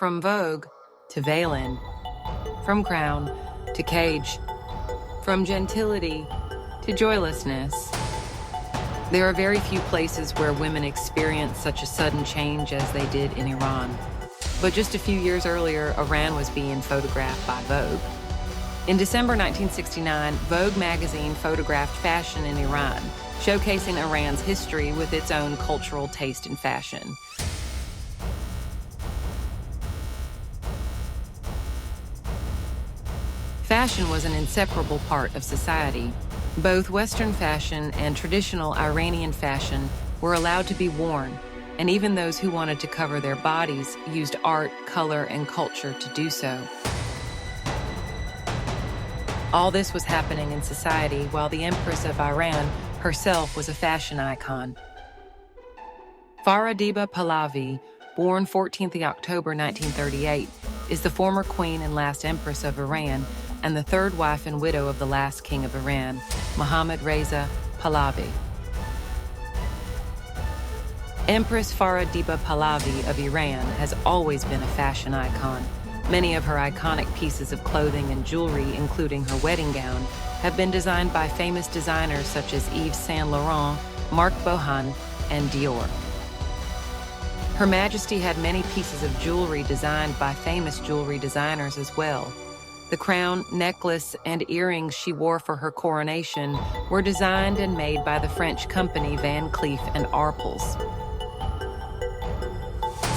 From Vogue to veiling, from crown to cage, from gentility to joylessness. There are very few places where women experience such a sudden change as they did in Iran. But just a few years earlier, Iran was being photographed by Vogue. In December 1969, Vogue magazine photographed fashion in Iran, showcasing Iran's history with its own cultural taste in fashion. Fashion was an inseparable part of society. Both Western fashion and traditional Iranian fashion were allowed to be worn, and even those who wanted to cover their bodies used art, color, and culture to do so. All this was happening in society while the Empress of Iran herself was a fashion icon. Farah Pahlavi, born 14th October 1938, is the former queen and last empress of Iran and the third wife and widow of the last king of Iran, Mohammad Reza Pahlavi. Empress Farah Pahlavi of Iran has always been a fashion icon. Many of her iconic pieces of clothing and jewelry, including her wedding gown, have been designed by famous designers such as Yves Saint Laurent, Marc Bohan, and Dior. Her Majesty had many pieces of jewelry designed by famous jewelry designers as well. The crown, necklace, and earrings she wore for her coronation were designed and made by the French company Van Cleef & Arpels.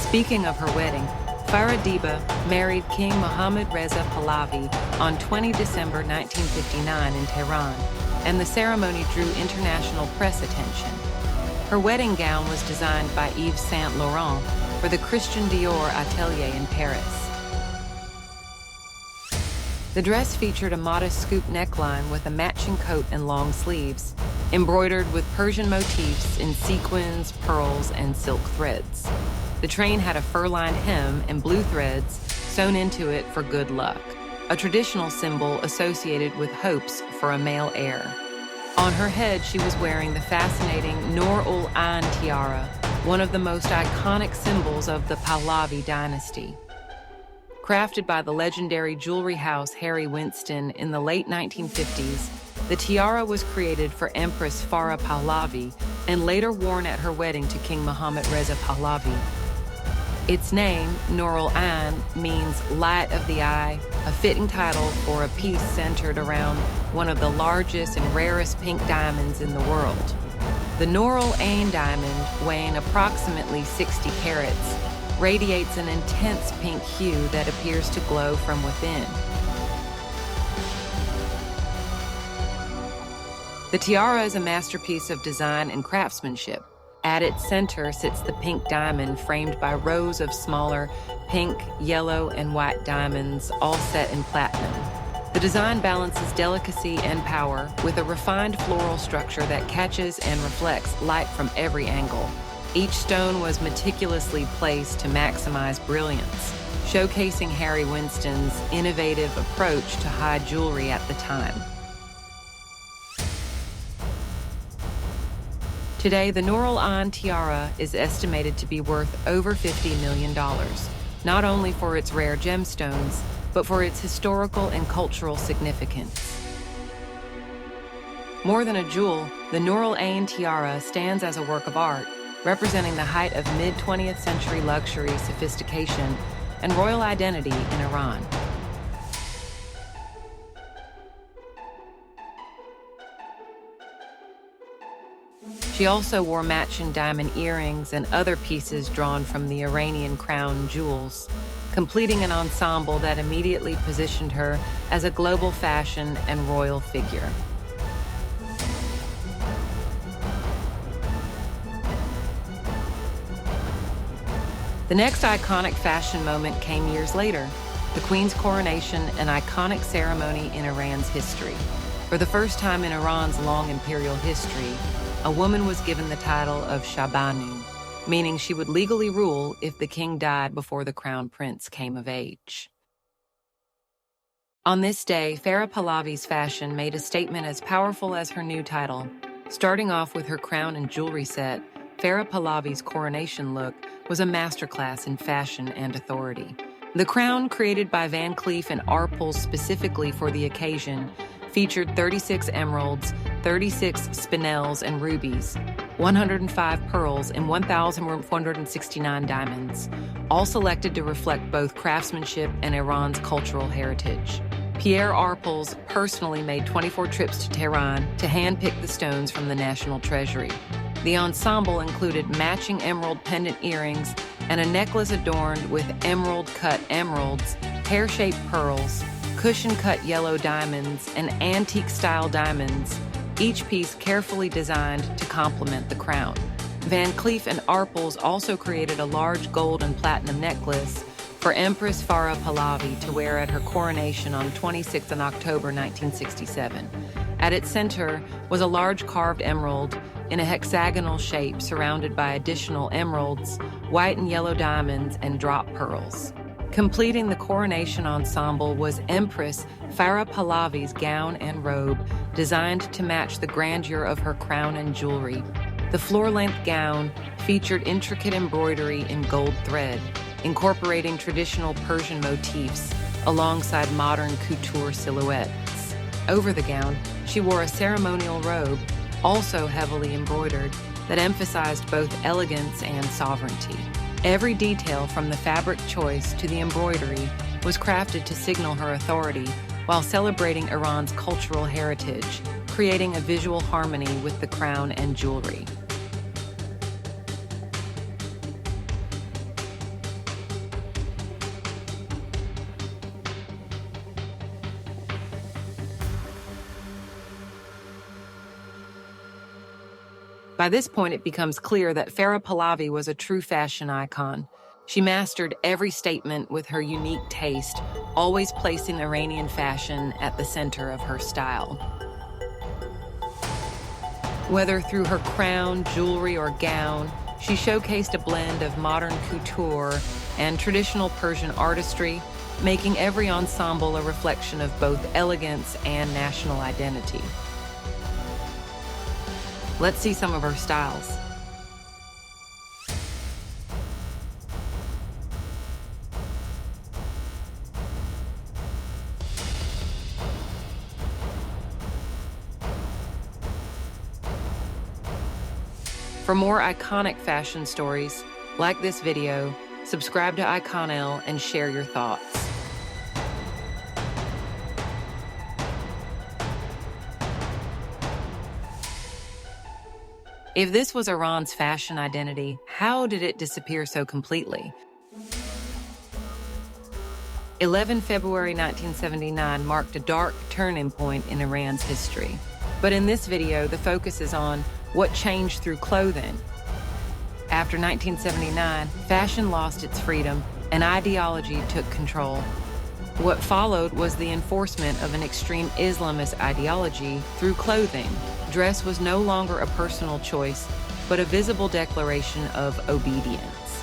Speaking of her wedding, Farah married King Mohammad Reza Pahlavi on 20 December 1959 in Tehran, and the ceremony drew international press attention. Her wedding gown was designed by Yves Saint Laurent for the Christian Dior atelier in Paris. The dress featured a modest scoop neckline with a matching coat and long sleeves, embroidered with Persian motifs in sequins, pearls, and silk threads. The train had a fur-lined hem and blue threads sewn into it for good luck, a traditional symbol associated with hopes for a male heir. On her head, she was wearing the fascinating Nur-ul-Ain tiara, one of the most iconic symbols of the Pahlavi dynasty. Crafted by the legendary jewelry house Harry Winston in the late 1950s, the tiara was created for Empress Farah Pahlavi and later worn at her wedding to King Mohammad Reza Pahlavi. Its name, Nur-ul-Ain, means light of the eye, a fitting title for a piece centered around one of the largest and rarest pink diamonds in the world. The Nur-ul-Ain diamond, weighing approximately 60 carats, radiates an intense pink hue that appears to glow from within. The tiara is a masterpiece of design and craftsmanship. At its center sits the pink diamond framed by rows of smaller pink, yellow, and white diamonds, all set in platinum. The design balances delicacy and power with a refined floral structure that catches and reflects light from every angle. Each stone was meticulously placed to maximize brilliance, showcasing Harry Winston's innovative approach to high jewelry at the time. Today, the Nur-ul-Ain tiara is estimated to be worth over $50 million, not only for its rare gemstones, but for its historical and cultural significance. More than a jewel, the Nur-ul-Ain tiara stands as a work of art, representing the height of mid-20th century luxury, sophistication, and royal identity in Iran. She also wore matching diamond earrings and other pieces drawn from the Iranian crown jewels, completing an ensemble that immediately positioned her as a global fashion and royal figure. The next iconic fashion moment came years later, the Queen's coronation, an iconic ceremony in Iran's history. For the first time in Iran's long imperial history, a woman was given the title of Shah Banu, meaning she would legally rule if the king died before the crown prince came of age. On this day, Farah Pahlavi's fashion made a statement as powerful as her new title. Starting off with her crown and jewelry set, Farah Pahlavi's coronation look was a masterclass in fashion and authority. The crown, created by Van Cleef and Arpels specifically for the occasion, featured 36 emeralds, 36 spinels and rubies, 105 pearls, and 1,469 diamonds, all selected to reflect both craftsmanship and Iran's cultural heritage. Pierre Arpels personally made 24 trips to Tehran to handpick the stones from the national treasury. The ensemble included matching emerald pendant earrings and a necklace adorned with emerald-cut emeralds, pear-shaped pearls, cushion-cut yellow diamonds, and antique-style diamonds, each piece carefully designed to complement the crown. Van Cleef and Arpels also created a large gold and platinum necklace for Empress Farah Pahlavi to wear at her coronation on 26th October 1967. At its center was a large carved emerald in a hexagonal shape surrounded by additional emeralds, white and yellow diamonds, and drop pearls. Completing the coronation ensemble was Empress Farah Pahlavi's gown and robe, designed to match the grandeur of her crown and jewelry. The floor-length gown featured intricate embroidery in gold thread, incorporating traditional Persian motifs alongside modern couture silhouettes. Over the gown, she wore a ceremonial robe, also heavily embroidered, that emphasized both elegance and sovereignty. Every detail from the fabric choice to the embroidery was crafted to signal her authority while celebrating Iran's cultural heritage, creating a visual harmony with the crown and jewelry. By this point, it becomes clear that Farah Pahlavi was a true fashion icon. She mastered every statement with her unique taste, always placing Iranian fashion at the center of her style. Whether through her crown, jewelry, or gown, she showcased a blend of modern couture and traditional Persian artistry, making every ensemble a reflection of both elegance and national identity. Let's see some of her styles. For more iconic fashion stories, like this video, subscribe to IconL, and share your thoughts. If this was Iran's fashion identity, how did it disappear so completely? 11 February 1979 marked a dark turning point in Iran's history. But in this video, the focus is on what changed through clothing. After 1979, fashion lost its freedom and ideology took control. What followed was the enforcement of an extreme Islamist ideology through clothing. Dress was no longer a personal choice, but a visible declaration of obedience.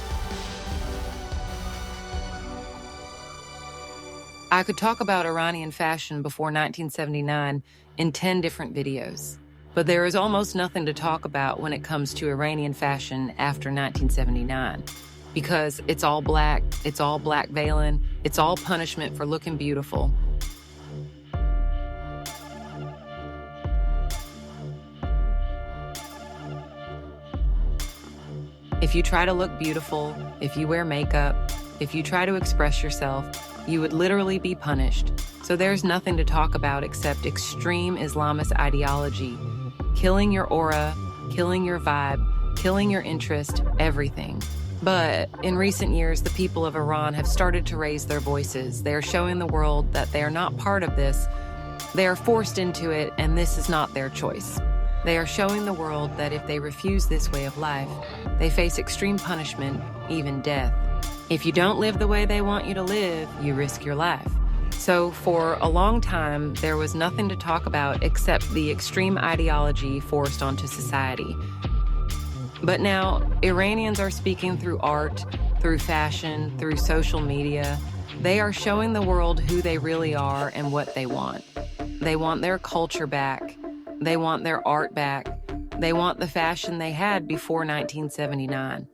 I could talk about Iranian fashion before 1979 in 10 different videos, but there is almost nothing to talk about when it comes to Iranian fashion after 1979. Because it's all black veiling, it's all punishment for looking beautiful. If you try to look beautiful, if you wear makeup, if you try to express yourself, you would literally be punished. So there's nothing to talk about except extreme Islamist ideology, killing your aura, killing your vibe, killing your interest, everything. But in recent years, the people of Iran have started to raise their voices. They are showing the world that they are not part of this. They are forced into it, and this is not their choice. They are showing the world that if they refuse this way of life, they face extreme punishment, even death. If you don't live the way they want you to live, you risk your life. So for a long time, there was nothing to talk about except the extreme ideology forced onto society. But now, Iranians are speaking through art, through fashion, through social media. They are showing the world who they really are and what they want. They want their culture back. They want their art back. They want the fashion they had before 1979.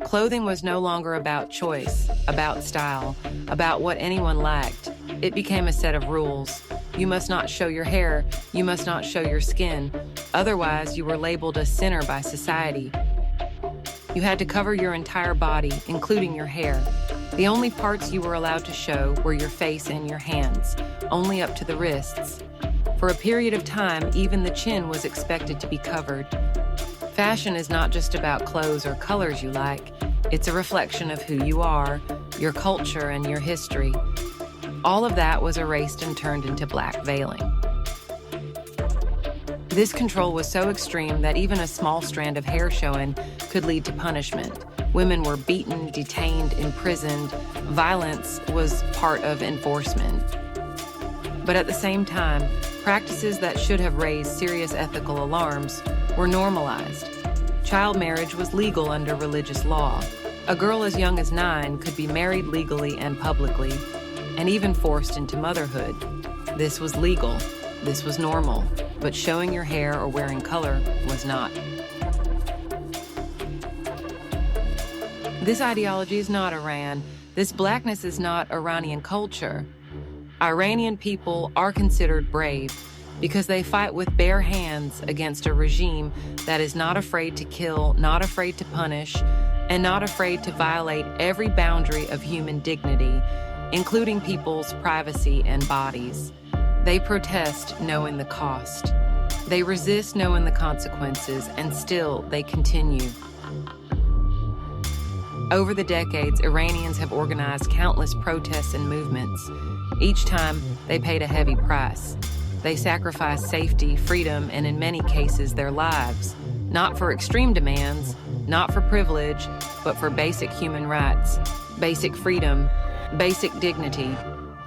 Clothing was no longer about choice, about style, about what anyone liked. It became a set of rules. You must not show your hair, you must not show your skin. Otherwise, you were labeled a sinner by society. You had to cover your entire body, including your hair. The only parts you were allowed to show were your face and your hands, only up to the wrists. For a period of time, even the chin was expected to be covered. Fashion is not just about clothes or colors you like. It's a reflection of who you are, your culture, and your history. All of that was erased and turned into black veiling. This control was so extreme that even a small strand of hair showing could lead to punishment. Women were beaten, detained, imprisoned. Violence was part of enforcement. But at the same time, practices that should have raised serious ethical alarms were normalized. Child marriage was legal under religious law. A girl as young as 9 could be married legally and publicly, and even forced into motherhood. This was legal. This was normal. But showing your hair or wearing color was not. This ideology is not Iran. This blackness is not Iranian culture. Iranian people are considered brave because they fight with bare hands against a regime that is not afraid to kill, not afraid to punish, and not afraid to violate every boundary of human dignity, including people's privacy and bodies. They protest knowing the cost. They resist knowing the consequences, and still they continue. Over the decades, Iranians have organized countless protests and movements. Each time, they paid a heavy price. They sacrificed safety, freedom, and in many cases, their lives. Not for extreme demands, not for privilege, but for basic human rights, basic freedom, basic dignity,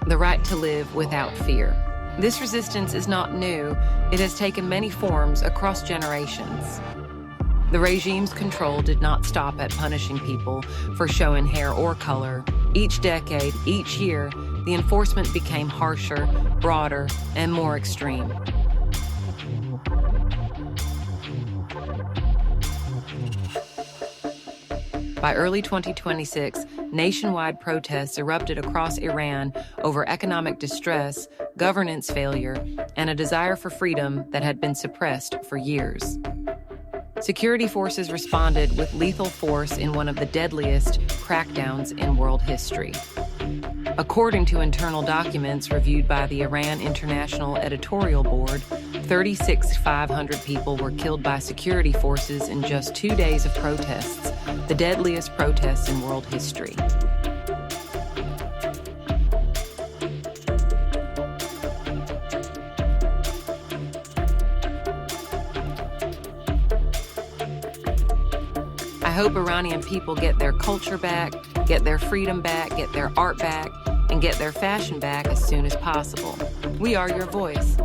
the right to live without fear. This resistance is not new. It has taken many forms across generations. The regime's control did not stop at punishing people for showing hair or color. Each decade, each year, the enforcement became harsher, broader, and more extreme. By early 2026, nationwide protests erupted across Iran over economic distress, governance failure, and a desire for freedom that had been suppressed for years. Security forces responded with lethal force in one of the deadliest crackdowns in world history. According to internal documents reviewed by the Iran International Editorial Board, 36,500 people were killed by security forces in just 2 days of protests, the deadliest protests in world history. I hope Iranian people get their culture back, get their freedom back, get their art back, and get their fashion back as soon as possible. We are your voice.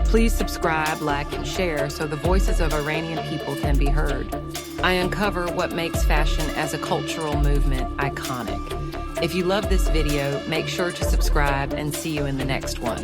Please subscribe, like, and share so the voices of Iranian people can be heard. I uncover what makes fashion as a cultural movement iconic. If you love this video, make sure to subscribe and see you in the next one.